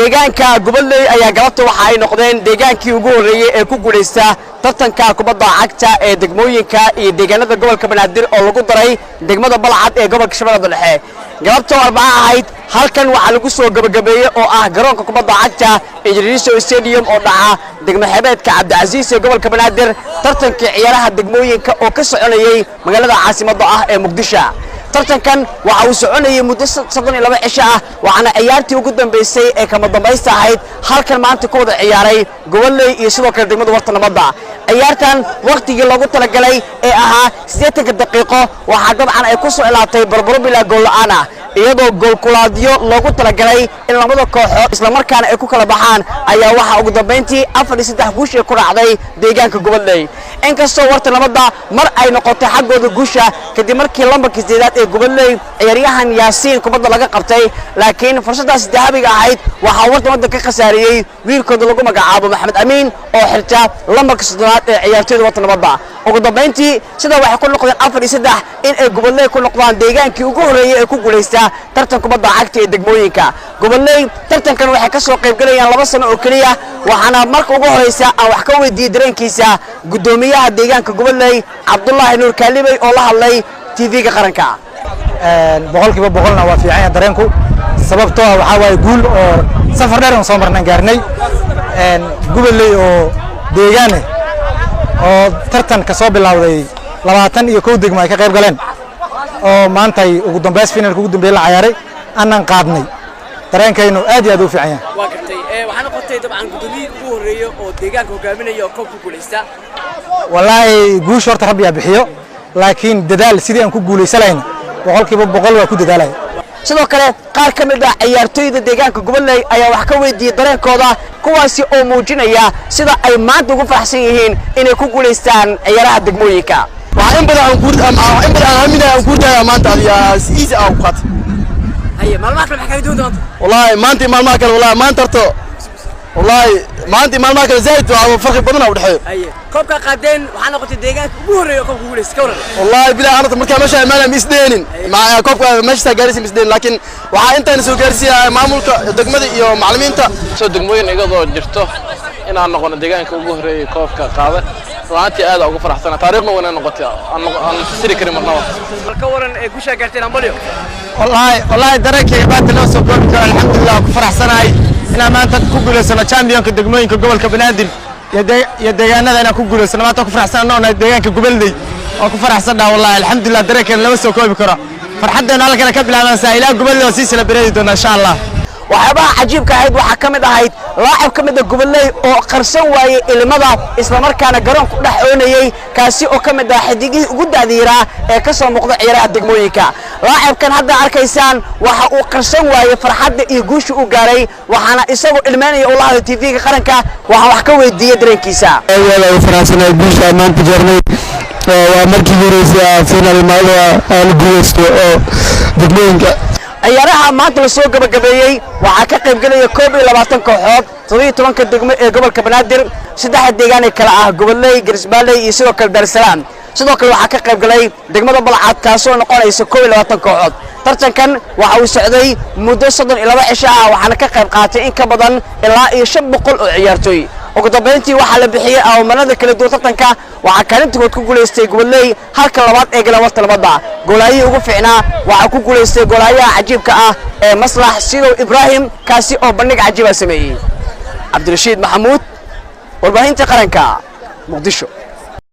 deegaanka goboley ayaa galabta waxa ay noqdeen deegaankii ugu horeeyay ee ku guuleysta tartanka kubadda cagta ee degmooyinka iyo deegaanada gobolka Banaadir oo lagu daray degmada Balcad ee gobolka Shabeellaha Dhexe galabta Arbaca ahayd halkan waxa lagu soo gabagabeeyay oo ah garoonka kubadda cagta Ejiriso Stadium oo dhaca degmo xebeedka Cabdicaziz ee gobolka Banaadir tartanka ciyaaraha degmooyinka oo ka soconayay magaalada caasimadda ah ee Muqdisho tartankan waxa uu soconayay muddo 32 cisho ah waxaana ciyaartii ugu dambeysay ee kama dambaysta ahayd halkan maanta ku wada ciyaaray goboley iyo sidoo kale degmada Warta Nabadda ciyaartan waqtigii loogu talagalay ee ahaa 80 daqiiqo waxa dabcan ay ku soo ilaatay barbaro bilaa gool la'aan ah iyadoo gool kulaadyo loogu talagalay in labada kooxood isla markaana ay ku kala baxaan ayaa waxa ugu dambeyntii 4-3 guush ku raacday deegaanka goboley inkastoo Warta Nabadda mar ay noqotay xaggooda guusha kadib markii lambarkii sideedaad ee goboley ciyaaryahan Yaasiin kubadda laga qabtay laakiin fursadaas dahabiga ahayd waxa Warta Nabadda ka khasaariyay wiilkooda lagu magacaabo Maxamed Amiin oo xirta lambarka soddonaad ee ciyaartoyda Warta Nabadda ugu dambeyntii sida waxay ku noqdeen 4-3 in ay goboley ku noqdaan deegaankii ugu horeeyay ee ku guuleysta tartan kubadda cagta ee degmooyinka goboley tartankan waxay ka soo qayb galayaan 2 sano oo kaliya waxaana marka ugu horeysa aan wax ka weydiiyay dareenkiisa gudoomiyaha deegaanka goboley Cabdullaahi Nuur Kaalibey oo la hadlay TV-ga qaranka boqolkiiba boqolna waa fiican yahay dareenku sababtoo ah waxa way guul oo safar dheer oo soo marnaan gaarnay goboley oo deegaan oo tartan ka soo bilowday 21 degmo ay ka qayb galeen oo maanta ay ugu dambeys finalka ugu dambeeyay la ciyaaray aanan qaadnay dareenkaynu aad iyo aad u fiican yahay waa gartay waxaana qotay dabcan gudoomiye ugu horeeyo oo deegaanka hogaaminaya oo koob ku guuleysta wallahi guush horta rabbi yaa bixiyo laakiin dadaal sidii aan ku guuleysanayn boqolkiiba boqol waa ku dadaalay sidoo kale qaar ka mid ah ciyaartoyda deegaanka goboley ayaa wax ka weydiiyay dareenkooda kuwaasi oo muujinaya sida ay maanta ugu faraxsan yihiin inay ku guuleystaan ciyaaraha degmooyinka waxaan badan aan guurtay maanta easy ah ku qaat haye maalmaha kale maxay doon doonto wallahi maanta maalmaha kale wallahi maanta horto wallahi maanta maalmaha kale zaid waa farqi badan u dhaxeeyo haye koobka qaadeen waxaan noqotay deegaanka ugu horeeyo koobka guuleysta ka waran wallahi bilaa anada markaa meesha imaanay misdeenin ma koobka meesha gaarsiin misdeen laakiin waxa intaan soo gaarsiiyay maamulka degmada iyo macallimiinta soo degmooyin iyadoo jirto inaan noqono deegaanka ugu horeeyay koobka qaada runtii aad ugu faraxsanahay taariikhna wana noqotay aan siri karin marnaba ka waran ee guusha gaarteen ambalyo wallahi dareenkayga maanta loo soo koobi karo alxamdulillah ku faraxsanahay inaan maanta ku guuleysano championka degmooyinka gobolka Banaadir iyo deegaanada inaan ku guuleysano maanta ku faraxsanahay deegaanka goboley oo ku faraxsanahay wallahi alxamdulillah dareenkayga lama soo koobi karo farxaddeena halkan ka bilaabanaysa ilaa goboley oo si celebrate doona insha Allah waxyaabaha cajiibka ahayd waxaa ka mid ahayd laacib ka mid ah goboley oo qarsan waayay ilmada isla markaana garoonka u dhex oonayay kaasi oo ka mid ah xidigii ugu daadiiraa ee ka soo muuqda ciyaaraha degmooyinka laacibkan hadda arkaysaan waxa uu qarsan waayay farxadda iyo guusha uu gaaray waxaana isagoo ilmeynaya oo la hadlay TV-ga qaranka waxa wax ka weydiiyay dareenkiisa ayaa u faraxsanay guusha maanta jarnay waa markii horeysay final maada aan guuleysto oo degmooyinka ciyaaraha maanta la soo gabagabeeyay waxa ka qayb galaya 22 kooxood 17 degmo ee gobolka Banaadir 3 deegaan ee kala ah goboley Garisbaale iyo sidoo kale Dar es Salaam sidoo kale waxa ka qayb galay degmada Balcad kaasoo noqonaysa 22 kooxood tartankan waxa uu socday muddo 32 cisho ah waxaana ka qayb qaatay in ka badan ilaa 500 oo ciyaartoy ugu dambeyntii waxa la bixiyay awaamanada kala duwan tartanka waxa kaalintood ku guuleystay goboley halka labaad ee gala Warta Nabadda goolaayii ugu fiicnaa waxa ku guuleystay goolaayaha cajiibka ah ee Maslax Sidow Ibrahim kaasi oo bandhig cajiib ah sameeyay Cabdirashiid Maxamuud warbaahinta qaranka Muqdisho.